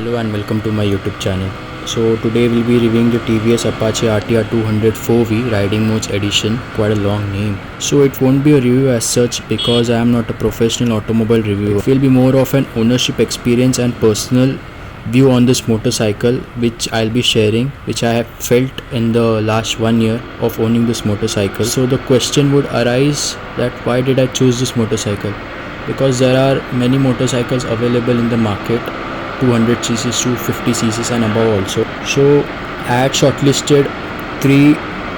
Hello and welcome to my YouTube channel. So today we'll be reviewing the Tvs Apache Rtr200 4V Riding Modes Edition, quite a long name. So it won't be a review as such because I am not a professional automobile reviewer. It will be more of an ownership experience and personal view on this motorcycle which I'll be sharing, which I have felt in the last 1 year of owning this motorcycle. So the question would arise that why did I choose this motorcycle? Because there are many motorcycles available in the market, 200cc, 250cc and above also. So I had shortlisted 3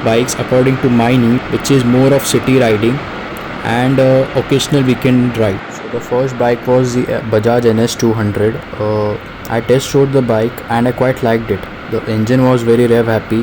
bikes according to my need, which is more of city riding and occasional weekend ride. So the first bike was the Bajaj NS200. I test rode the bike and I quite liked it. The engine was very rev happy.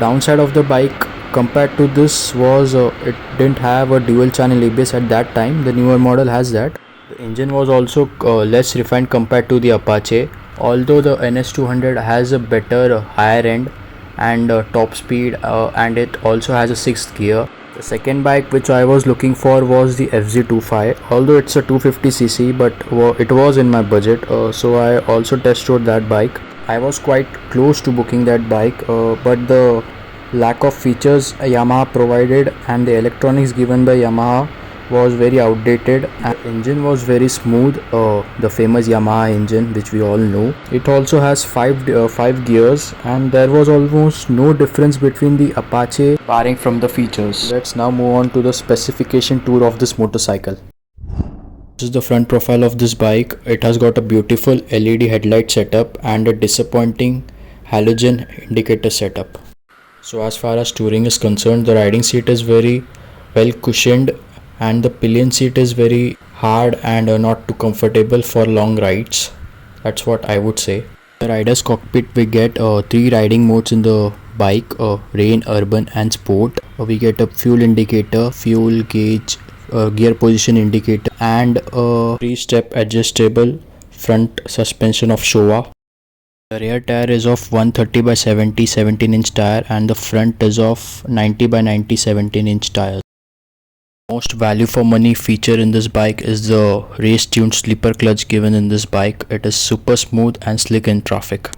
Downside of the bike compared to this was it didn't have a dual channel ABS at that time. The newer model has that. The engine was also less refined compared to the Apache, although the NS200 has a better higher end and top speed, and it also has a 6th gear. The second bike which I was looking for was the FZ25, although it's a 250cc, but it was in my budget, so I also test rode that bike. I was quite close to booking that bike, but the lack of features Yamaha provided and the electronics given by Yamaha was very outdated, and the engine was very smooth, the famous Yamaha engine which we all know. It also has 5 gears and there was almost no difference between the Apache barring from the features. Let's now move on to the specification tour of this motorcycle. This is the front profile of this bike. It has got a beautiful LED headlight setup and a disappointing halogen indicator setup. So as far as touring is concerned, the riding seat is very well cushioned and the pillion seat is very hard and not too comfortable for long rides. That's what I would say. The rider's cockpit, we get 3 riding modes in the bike, rain, urban and sport. We get a fuel indicator, fuel gauge, gear position indicator and a 3-step adjustable front suspension of Showa. The rear tire is of 130 by 70 17-inch tire and the front is of 90 by 90 17-inch tires. Most value for money feature in this bike is the race tuned slipper clutch given in this bike. It is super smooth and slick in traffic.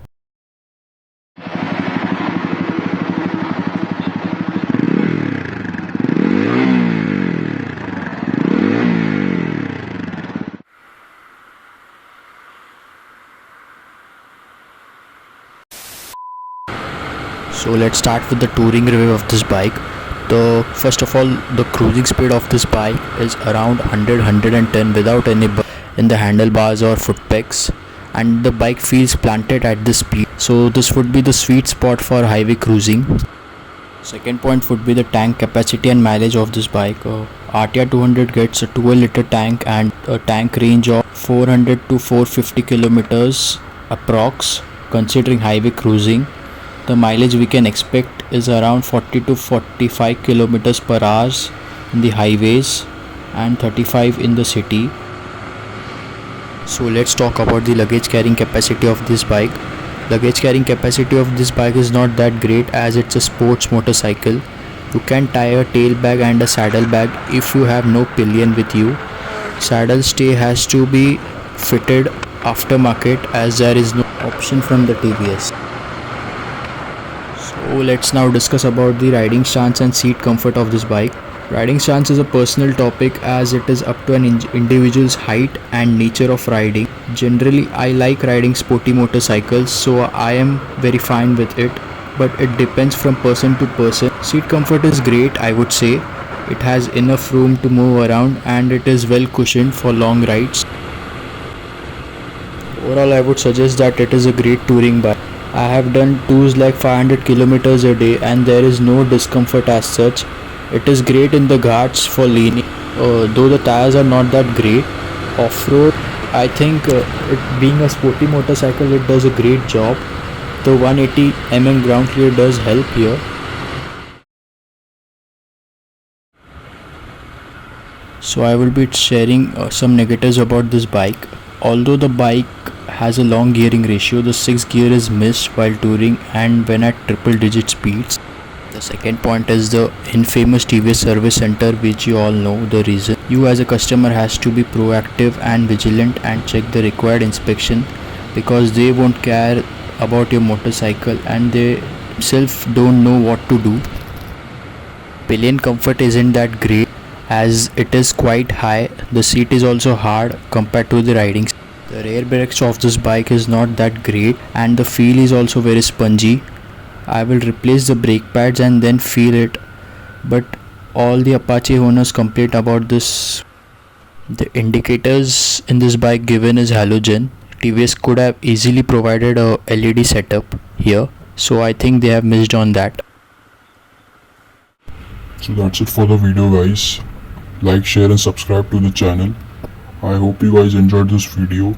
So let's start with the touring review of this bike. First of all, the cruising speed of this bike is around 100-110 without any bump in the handlebars or foot pegs, and the bike feels planted at this speed. So this would be the sweet spot for highway cruising. Second point would be the tank capacity and mileage of this bike. RTR200 gets a 12-liter tank and a tank range of 400 to 450 kilometers approx. Considering highway cruising, the mileage we can expect is around 40 to 45 kilometers per hour in the highways and 35 in the city. So let's talk about the luggage carrying capacity of this bike. Luggage carrying capacity of this bike is not that great as it's a sports motorcycle. You can tie a tail bag and a saddle bag if you have no pillion with you. Saddle stay has to be fitted aftermarket as there is no option from the TVS. So let's now discuss about the riding stance and seat comfort of this bike. Riding stance is a personal topic as it is up to an individual's height and nature of riding. Generally, I like riding sporty motorcycles, so I am very fine with it, but it depends from person to person. Seat comfort is great, I would say. It has enough room to move around and it is well cushioned for long rides. Overall, I would suggest that it is a great touring bike. I have done tours like 500 kilometers a day and there is no discomfort as such. It is great in the ghats for leaning, though the tires are not that great. Off-road, I think it being a sporty motorcycle, it does a great job. The 180mm ground clear does help here. So I will be sharing some negatives about this bike. Although the bike has a long gearing ratio, the 6th gear is missed while touring and when at triple digit speeds. The second point is the infamous TVS service center, which you all know the reason. You as a customer has to be proactive and vigilant and check the required inspection because they won't care about your motorcycle and they themselves don't know what to do. Pillion comfort isn't that great as it is quite high. The seat is also hard compared to the riding. The rear brakes of this bike is not that great and the feel is also very spongy. I will replace the brake pads and then feel it, but all the Apache owners complain about this. The indicators in this bike given is halogen. TVS could have easily provided a LED setup here, so I think they have missed on that. So that's it for the video, guys. Like, share and subscribe to the channel. I hope you guys enjoyed this video.